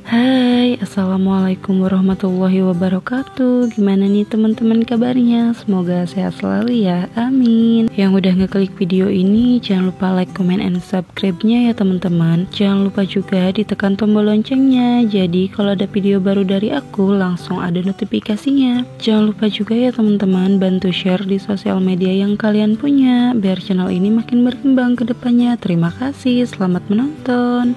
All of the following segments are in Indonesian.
Hai, assalamualaikum warahmatullahi wabarakatuh. Gimana nih teman-teman kabarnya? Semoga sehat selalu ya, amin. Yang udah ngeklik video ini, jangan lupa like, comment, and subscribe-nya ya teman-teman. Jangan lupa juga ditekan tombol loncengnya, jadi kalau ada video baru dari aku langsung ada notifikasinya. Jangan lupa juga ya teman-teman, bantu share di sosial media yang kalian punya, biar channel ini makin berkembang ke depannya. Terima kasih, selamat menonton.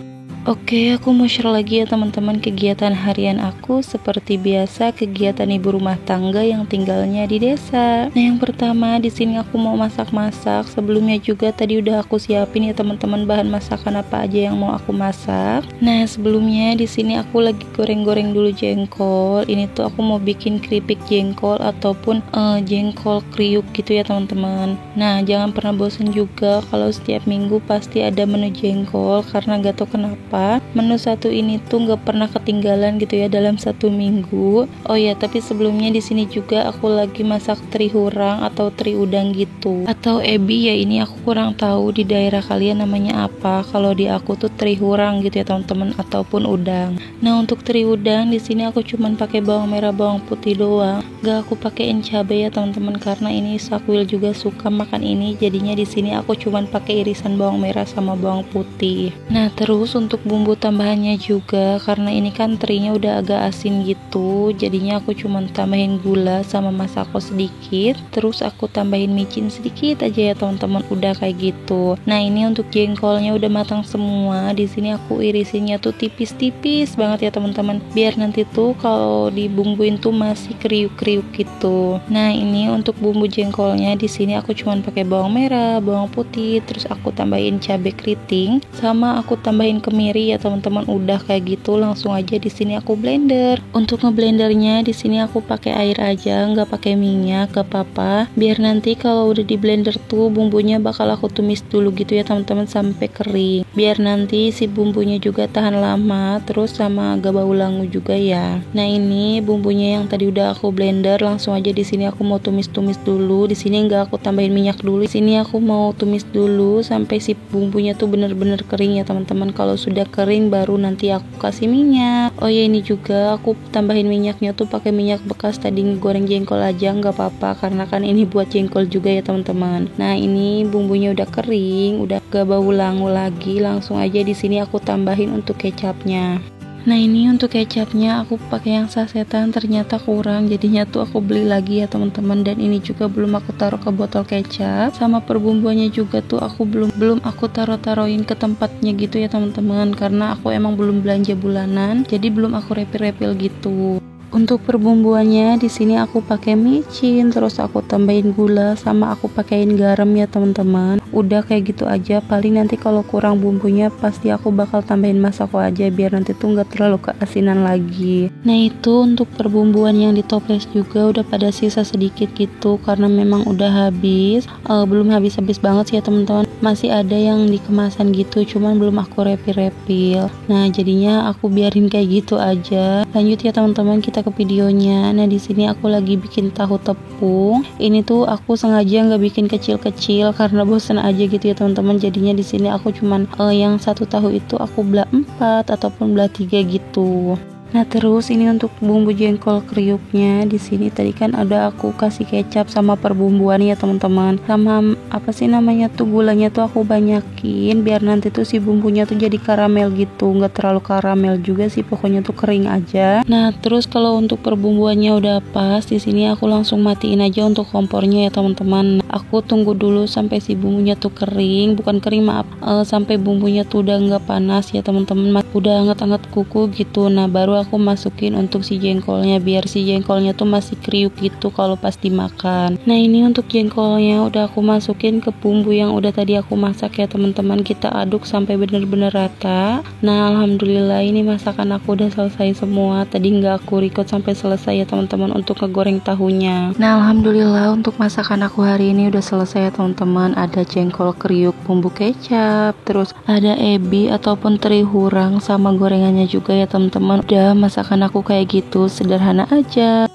Oke, aku mau share lagi ya teman-teman kegiatan harian aku. Seperti biasa, kegiatan ibu rumah tangga yang tinggalnya di desa. Nah, yang pertama di sini aku mau masak-masak. Sebelumnya juga tadi udah aku siapin ya teman-teman bahan masakan apa aja yang mau aku masak. Nah, sebelumnya di sini aku lagi goreng-goreng dulu jengkol. Ini tuh aku mau bikin keripik jengkol ataupun jengkol kriuk gitu ya teman-teman. Nah, jangan pernah bosan juga kalau setiap minggu pasti ada menu jengkol, karena gak tau kenapa menu satu ini tuh nggak pernah ketinggalan gitu ya dalam satu minggu. Oh ya, tapi sebelumnya di sini juga aku lagi masak teri hurang atau teri udang gitu, atau ebi ya, ini aku kurang tahu di daerah kalian namanya apa. Kalau di aku tuh teri hurang gitu ya teman-teman, ataupun udang. Nah, untuk teri udang di sini aku cuman pakai bawang merah, bawang putih doang. Gak aku pakein cabai ya teman-teman, karena ini Sakwil juga suka makan ini. Jadinya di sini aku cuman pakai irisan bawang merah sama bawang putih. Nah, terus untuk bumbu tambahannya juga, karena ini kan terinya udah agak asin gitu, jadinya aku cuman tambahin gula sama masako sedikit, terus aku tambahin micin sedikit aja ya teman-teman, udah kayak gitu. Nah, ini untuk jengkolnya udah matang semua. Di sini aku irisinnya tuh tipis-tipis banget ya teman-teman, biar nanti tuh kalau dibumbuin tuh masih kriuk-kriuk gitu. Nah, ini untuk bumbu jengkolnya di sini aku cuman pakai bawang merah, bawang putih, terus aku tambahin cabai keriting, sama aku tambahin kemiri ya teman-teman. Udah kayak gitu, langsung aja di sini aku blender. Untuk ngeblendernya di sini aku pakai air aja, nggak pakai minyak, gak apa-apa. Biar nanti kalau udah di blender tuh bumbunya bakal aku tumis dulu gitu ya teman-teman sampai kering. Biar nanti si bumbunya juga tahan lama, terus sama gak bau langu juga ya. Nah, ini bumbunya yang tadi udah aku blender, langsung aja di sini aku mau tumis-tumis dulu. Di sini nggak aku tambahin minyak dulu. Di sini aku mau tumis dulu sampai si bumbunya tuh bener-bener kering ya teman-teman. Kalau sudah kering baru nanti aku kasih minyak. Oh ya, ini juga aku tambahin minyaknya tuh pakai minyak bekas tadi goreng jengkol aja, nggak apa-apa, karena kan ini buat jengkol juga ya teman-teman. Nah, ini bumbunya udah kering, udah gak bau langu lagi. Langsung aja di sini aku tambahin untuk kecapnya. Nah, ini untuk kecapnya aku pakai yang sasetan, ternyata kurang, jadinya tuh aku beli lagi ya teman-teman. Dan ini juga belum aku taruh ke botol kecap, sama perbumbuannya juga tuh aku belum aku taruhin ke tempatnya gitu ya teman-teman, karena aku emang belum belanja bulanan, jadi belum aku refill gitu. Untuk perbumbuannya di sini aku pakai micin, terus aku tambahin gula, sama aku pakein garam ya teman-teman. Udah kayak gitu aja. Paling nanti kalau kurang bumbunya pasti aku bakal tambahin masako aja, biar nanti tuh nggak terlalu keasinan lagi. Nah, itu untuk perbumbuan yang di toples juga udah pada sisa sedikit gitu, karena memang udah habis. Belum habis-habis banget sih ya teman-teman, masih ada yang di kemasan gitu, cuman belum aku refill. Nah, jadinya aku biarin kayak gitu aja. Lanjut ya teman-teman, kita ke videonya. Nah, di sini aku lagi bikin tahu tepung. Ini tuh aku sengaja nggak bikin kecil-kecil karena bosan aja gitu ya teman-teman. Jadinya di sini aku cuman yang satu tahu itu aku belah 4 ataupun belah 3 gitu. Nah, terus ini untuk bumbu jengkol kriuknya. Di sini tadi kan ada aku kasih kecap sama perbumbuan ya teman-teman. Sama apa sih namanya tuh, gulanya tuh aku banyakin biar nanti tuh si bumbunya tuh jadi karamel gitu. Nggak terlalu karamel juga sih, pokoknya tuh kering aja. Nah, terus kalau untuk perbumbuannya udah pas, di sini aku langsung matiin aja untuk kompornya ya teman-teman. Aku tunggu dulu sampai si bumbunya tuh kering, bukan kering maaf, sampai bumbunya tuh udah nggak panas ya teman-teman, udah hangat-hangat kuku gitu. Nah, baru aku masukin untuk si jengkolnya, biar si jengkolnya tuh masih kriuk gitu kalau pas dimakan. Nah, ini untuk jengkolnya udah aku masukin ke bumbu yang udah tadi aku masak ya teman-teman. Kita aduk sampai bener-bener rata. Nah, alhamdulillah ini masakan aku udah selesai semua. Tadi nggak aku record sampai selesai ya teman-teman untuk ngegoreng tahunya. Nah, alhamdulillah untuk masakan aku hari ini udah selesai ya teman-teman. Ada jengkol kriuk bumbu kecap, terus ada ebi ataupun teri hurang sama gorengannya juga ya teman-teman. Udah masakan aku kayak gitu, sederhana aja.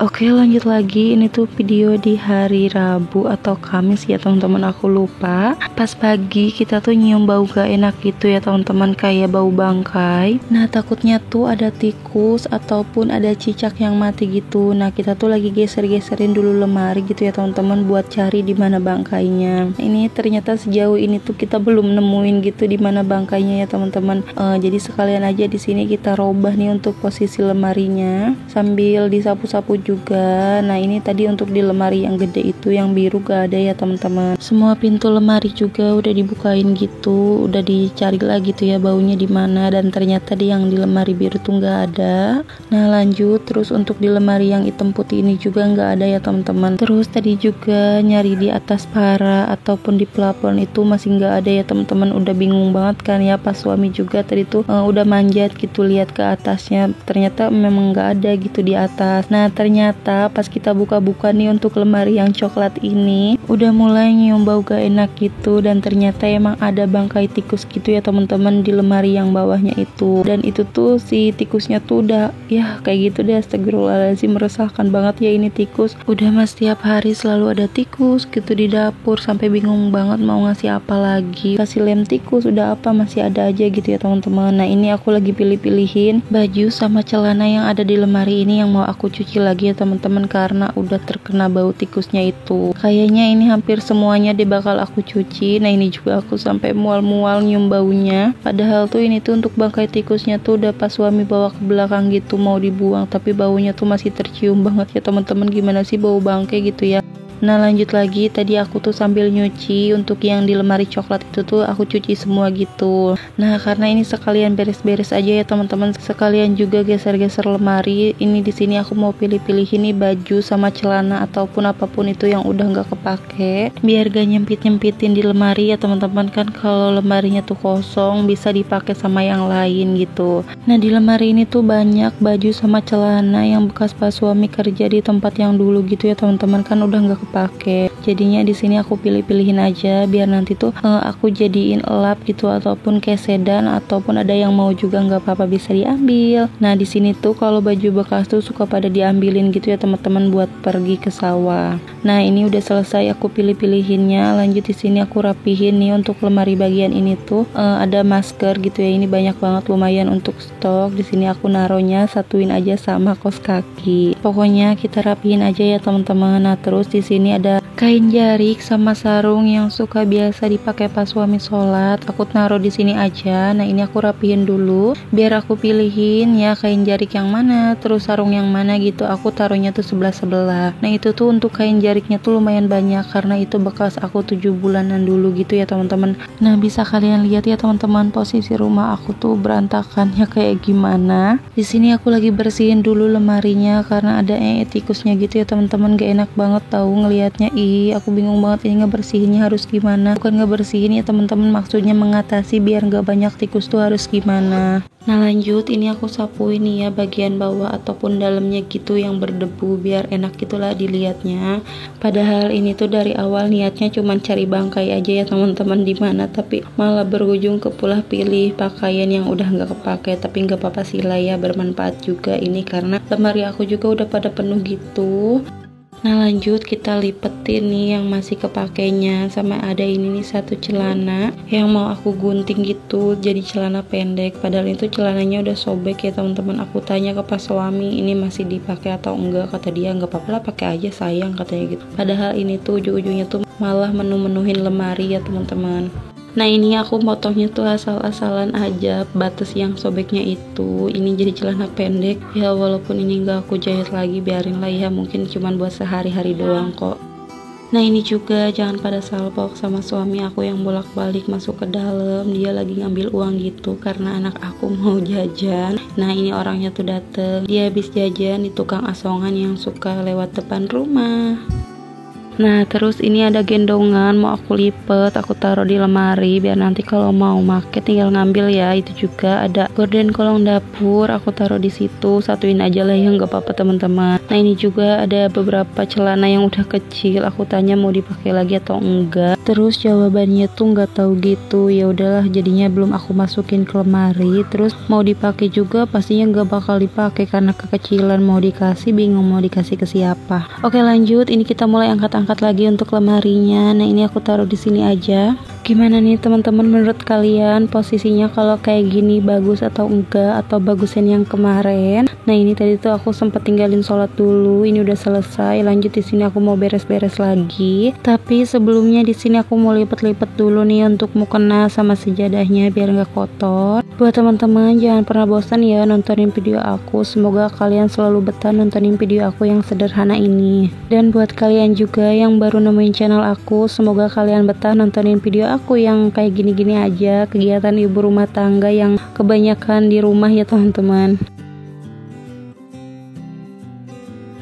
Oke, lanjut lagi. Ini tuh video di hari Rabu atau Kamis ya teman-teman, aku lupa. Pas pagi kita tuh nyium bau gak enak gitu ya teman-teman, kayak bau bangkai. Nah takutnya tuh ada tikus ataupun ada cicak yang mati gitu. Nah kita tuh lagi geser-geserin dulu lemari gitu ya teman-teman, buat cari di mana bangkainya. Ini ternyata sejauh ini tuh kita belum nemuin gitu di mana bangkainya ya teman-teman. Jadi sekalian aja di sini kita robah nih untuk posisi lemarinya sambil disapu-sapu juga. Nah ini tadi untuk di lemari yang gede itu yang biru gak ada ya teman-teman. Semua pintu lemari juga udah dibukain gitu, udah dicari lagi gitu ya baunya di mana, dan ternyata yang di lemari biru tuh nggak ada. Nah lanjut terus untuk di lemari yang hitam putih ini juga nggak ada ya teman-teman. Terus tadi juga nyari di atas para ataupun di plafon itu masih nggak ada ya teman-teman. Udah bingung banget kan ya, pas suami juga tadi tuh udah manjat gitu lihat ke atasnya, ternyata memang nggak ada gitu di atas. Nah ternyata pas kita buka-buka nih untuk lemari yang coklat ini udah mulai nyium bau gak enak gitu, dan ternyata emang ada bangkai tikus gitu ya teman-teman di lemari yang bawahnya itu. Dan itu tuh si tikusnya tuh udah ya kayak gitu deh, astagfirullahaladzim, meresahkan banget ya ini tikus. Udah mas tiap hari selalu ada tikus gitu di dapur, sampai bingung banget mau ngasih apa lagi. Kasih lem tikus udah apa masih ada aja gitu ya teman-teman. Nah ini aku lagi pilih-pilihin baju sama celana yang ada di lemari ini yang mau aku cuci lagi ya teman-teman, karena udah terkena bau tikusnya itu. Kayaknya ini hampir semuanya deh bakal aku cuci. Nah ini juga aku sampai mual-mual nyium baunya, padahal tuh ini tuh untuk bangkai tikusnya tuh udah pas suami bawa ke belakang gitu mau dibuang, tapi baunya tuh masih tercium banget ya teman-teman. Gimana sih bau bangkai gitu ya. Nah lanjut lagi, tadi aku tuh sambil nyuci untuk yang di lemari coklat itu tuh aku cuci semua gitu. Nah karena ini sekalian beres-beres aja ya teman-teman, sekalian juga geser-geser lemari. Ini di sini aku mau pilih-pilih ini baju sama celana ataupun apapun itu yang udah nggak kepake, biar gak nyempit-nyempitin di lemari ya teman-teman. Kan kalau lemarinya tuh kosong bisa dipakai sama yang lain gitu. Nah di lemari ini tuh banyak baju sama celana yang bekas pas suami kerja di tempat yang dulu gitu ya teman-teman, kan udah nggak pakai. Jadinya di sini aku pilih-pilihin aja biar nanti tuh aku jadiin elap gitu ataupun kayak sedan, ataupun ada yang mau juga nggak apa-apa bisa diambil. Nah di sini tuh kalau baju bekas tuh suka pada diambilin gitu ya teman-teman buat pergi ke sawah. Nah ini udah selesai aku pilih-pilihinnya. Lanjut di sini aku rapihin nih untuk lemari bagian ini tuh ada masker gitu ya. Ini banyak banget, lumayan untuk stok. Di sini aku naruhnya satuin aja sama kaos kaki. Pokoknya kita rapihin aja ya teman-teman. Nah terus di sini ini ada kain jarik sama sarung yang suka biasa dipakai pas suami sholat. Aku naruh di sini aja. Nah ini aku rapihin dulu biar aku pilihin ya kain jarik yang mana, terus sarung yang mana gitu. Aku taruhnya tuh sebelah-sebelah. Nah itu tuh untuk kain jariknya tuh lumayan banyak karena itu bekas aku 7 bulanan dulu gitu ya teman-teman. Nah bisa kalian lihat ya teman-teman posisi rumah aku tuh berantakannya kayak gimana. Di sini aku lagi bersihin dulu lemarinya karena ada tikusnya gitu ya teman-teman. Gak enak banget tahu ngelihatnya. Aku bingung banget ini ngebersihinnya harus gimana. Bukan ngebersihin ya teman-teman, maksudnya mengatasi biar gak banyak tikus tuh harus gimana. Nah lanjut, ini aku sapuin nih ya bagian bawah ataupun dalamnya gitu yang berdebu biar enak gitulah dilihatnya. Padahal ini tuh dari awal niatnya cuman cari bangkai aja ya teman-teman di mana, tapi malah berujung ke pulah pilih pakaian yang udah nggak kepake. Tapi nggak apa-apa sih lah ya, bermanfaat juga ini karena lemari aku juga udah pada penuh gitu. Nah lanjut kita lipetin nih yang masih kepakainya, sama ada ini nih satu celana yang mau aku gunting gitu jadi celana pendek, padahal itu celananya udah sobek ya teman-teman. Aku tanya ke pas suami ini masih dipakai atau enggak, kata dia nggak apa-apa lah pakai aja sayang katanya gitu. Padahal ini tuh ujung-ujungnya tuh malah menu-menuhin lemari ya teman-teman. Nah ini aku motongnya tuh asal-asalan aja batas yang sobeknya itu. Ini jadi celana pendek ya, walaupun ini gak aku jahit lagi, biarin lah ya, mungkin cuman buat sehari-hari doang kok. Nah ini juga jangan pada salpok sama suami aku yang bolak-balik masuk ke dalam. Dia lagi ngambil uang gitu karena anak aku mau jajan. Nah ini orangnya tuh dateng, dia habis jajan di tukang asongan yang suka lewat depan rumah. Nah terus ini ada gendongan mau aku lipet, aku taruh di lemari biar nanti kalau mau make tinggal ngambil ya. Itu juga ada gorden kolong dapur, aku taruh di situ, satuin aja lah ya, nggak apa-apa teman-teman. Nah ini juga ada beberapa celana yang udah kecil, aku tanya mau dipakai lagi atau enggak. Terus jawabannya tuh nggak tahu gitu. Ya udahlah, jadinya belum aku masukin ke lemari. Terus mau dipakai juga pastinya nggak bakal dipakai karena kekecilan, mau dikasih bingung mau dikasih ke siapa. Oke lanjut, ini kita mulai angkat-angkat lagi untuk lemarinya. Nah ini aku taruh di sini aja. Gimana nih teman-teman, menurut kalian posisinya kalau kayak gini bagus atau enggak, atau bagusan yang kemarin? Nah ini tadi tuh aku sempat tinggalin sholat dulu, ini udah selesai. Lanjut di sini aku mau beres-beres lagi. Tapi sebelumnya di sini aku mau lipet-lipet dulu nih untuk mukena sama sejadahnya biar nggak kotor. Buat teman-teman jangan pernah bosan ya nontonin video aku. Semoga kalian selalu betah nontonin video aku yang sederhana ini. Dan buat kalian juga yang baru nemuin channel aku, semoga kalian betah nontonin video aku yang kayak gini-gini aja, kegiatan ibu rumah tangga yang kebanyakan di rumah ya teman-teman.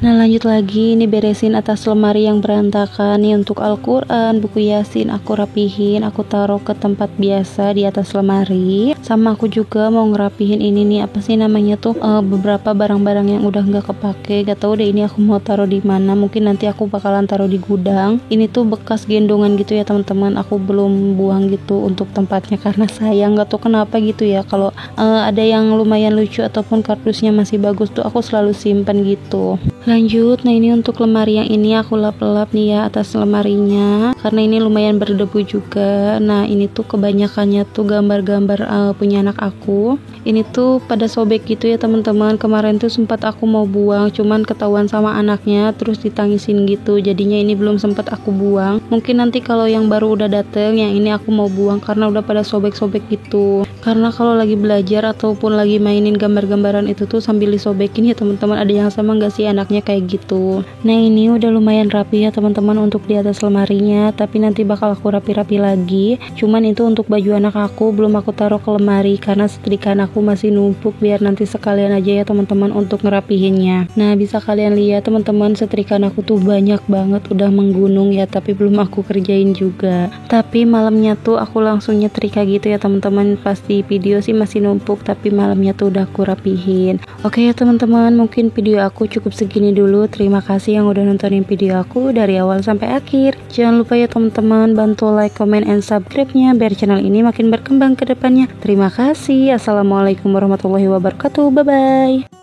Nah lanjut lagi, ini beresin atas lemari yang berantakan nih. Untuk Al-Quran, buku Yasin aku rapihin, aku taruh ke tempat biasa di atas lemari. Sama aku juga mau ngerapihin ini nih, apa sih namanya tuh, beberapa barang-barang yang udah nggak kepake. Gak tau deh ini aku mau taruh di mana, mungkin nanti aku bakalan taruh di gudang. Ini tuh bekas gendongan gitu ya teman-teman, aku belum buang gitu untuk tempatnya karena sayang. Gak tau kenapa gitu ya, kalau ada yang lumayan lucu ataupun kardusnya masih bagus tuh aku selalu simpan gitu. Lanjut, nah ini untuk lemari yang ini aku lap-lap nih ya atas lemarinya karena ini lumayan berdebu juga. Nah ini tuh kebanyakannya tuh gambar-gambar punya anak aku. Ini tuh pada sobek gitu ya teman-teman. Kemarin tuh sempat aku mau buang, cuman ketahuan sama anaknya terus ditangisin gitu. Jadinya ini belum sempat aku buang. Mungkin nanti kalau yang baru udah dateng, yang ini aku mau buang karena udah pada sobek-sobek gitu. Karena kalau lagi belajar ataupun lagi mainin gambar-gambaran itu tuh sambil disobekin ya teman-teman. Ada yang sama nggak sih anaknya kayak gitu? Nah ini udah lumayan rapi ya teman-teman untuk di atas lemarinya, tapi nanti bakal aku rapi-rapi lagi. Cuman itu untuk baju anak aku belum aku taruh ke lemari karena setrikaan aku masih numpuk, biar nanti sekalian aja ya teman-teman untuk ngerapihinnya. Nah bisa kalian lihat teman-teman, setrikaan aku tuh banyak banget, udah menggunung ya, tapi belum aku kerjain juga. Tapi malamnya tuh aku langsung nyetrika gitu ya teman-teman. Pasti video sih masih numpuk, tapi malamnya tuh udah aku rapihin. Oke ya teman-teman, mungkin video aku cukup segini dulu. Terima kasih yang udah nontonin video aku dari awal sampai akhir. Jangan lupa ya teman-teman, bantu like, comment, and subscribe-nya biar channel ini makin berkembang ke depannya. Terima kasih. Assalamualaikum warahmatullahi wabarakatuh. Bye bye.